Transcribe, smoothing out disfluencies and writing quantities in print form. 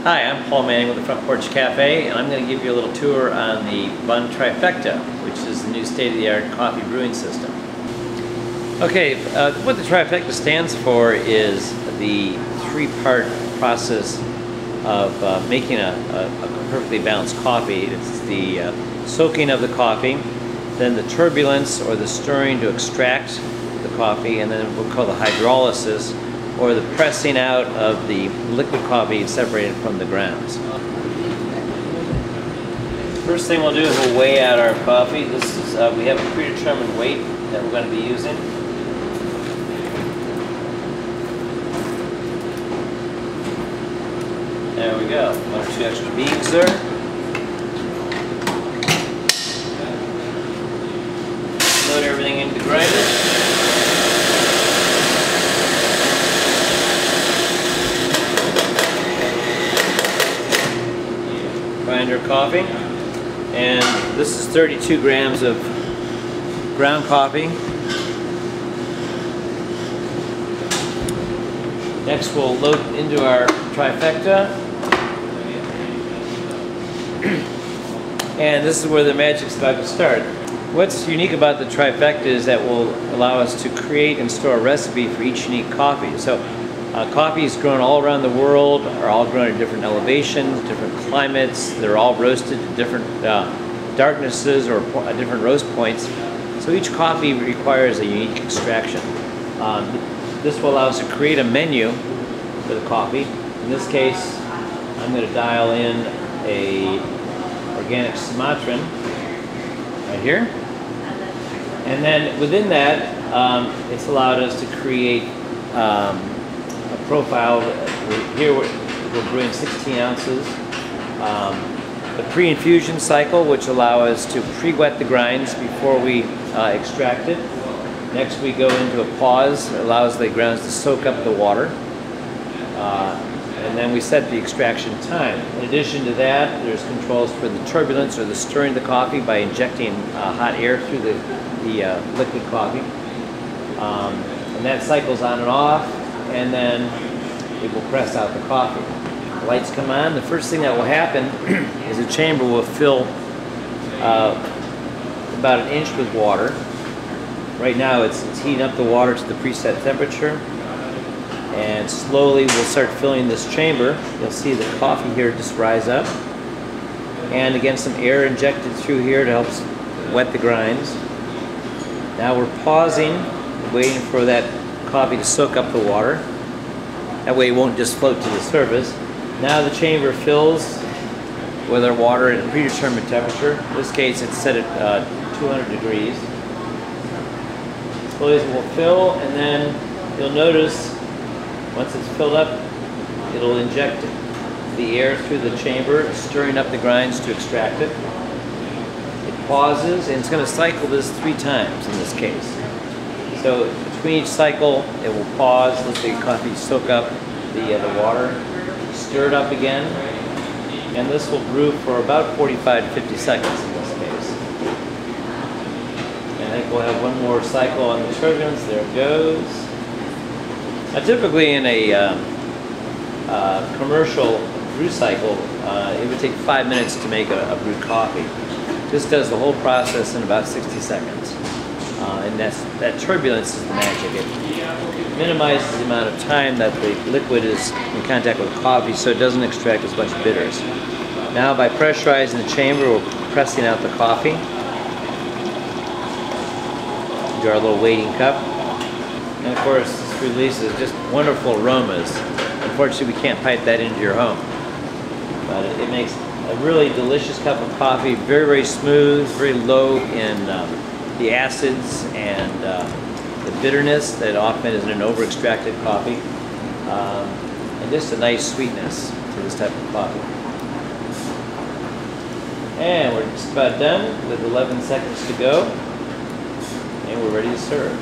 Hi, I'm Paul Manning with the Front Porch Cafe, and I'm going to give you a little tour on the Bun Trifecta, which is the new state-of-the-art coffee brewing system. Okay, what the Trifecta stands for is the three-part process of making a perfectly balanced coffee. It's the soaking of the coffee, then the turbulence or the stirring to extract the coffee, and then what we call the hydrolysis, or the pressing out of the liquid coffee separated from the grounds. First thing we'll do is we'll weigh out our coffee. This is we have a predetermined weight that we're going to be using. There we go. 1 or 2 extra beans there. Load everything into the grinder. Grinder coffee, and this is 32 grams of ground coffee. Next we'll load into our Trifecta, and this is where the magic's about to start. What's unique about the Trifecta is that will allow us to create and store a recipe for each unique coffee. So coffee is grown all around the world, are all grown at different elevations, different climates. They're all roasted to different darknesses or different roast points. So each coffee requires a unique extraction. This will allow us to create a menu for the coffee. In this case, I'm going to dial in a organic Sumatran right here. And then within that, it's allowed us to create profile. Here we're brewing 16 ounces. The pre-infusion cycle, which allow us to pre-wet the grinds before we extract it. Next we go into a pause. It allows the grounds to soak up the water. And then we set the extraction time. In addition to that, there's controls for the turbulence or the stirring of the coffee by injecting hot air through the liquid coffee. And that cycles on and off, and then it will press out the coffee. The lights come on. The first thing that will happen is the chamber will fill about 1 inch with water. Right now it's heating up the water to the preset temperature, and slowly we'll start filling this chamber. You'll see the coffee here just rise up, and again some air injected through here to help wet the grinds. Now we're pausing, waiting for that coffee to soak up the water. That way it won't just float to the surface. Now the chamber fills with our water at a predetermined temperature. In this case it's set at 200 degrees. Slowly it will fill, and then you'll notice once it's filled up, it'll inject the air through the chamber, stirring up the grinds to extract it. It pauses, and it's going to cycle this 3 times in this case. So between each cycle, it will pause, let the coffee soak up the water, stir it up again, and this will brew for about 45 to 50 seconds in this case. And I think we'll have one more cycle on the turbulence. There it goes. Now, typically in a commercial brew cycle, it would take 5 minutes to make a brewed coffee. This does the whole process in about 60 seconds. And that turbulence is the magic. It minimizes the amount of time that the liquid is in contact with the coffee, so it doesn't extract as much bitters. Now by pressurizing the chamber, we're pressing out the coffee into our little waiting cup. And of course, this releases just wonderful aromas. Unfortunately, we can't pipe that into your home. But it makes a really delicious cup of coffee, very, very smooth, very low in the acids and the bitterness that often is in an over-extracted coffee, and just a nice sweetness to this type of coffee. And we're just about done with 11 seconds to go, and we're ready to serve.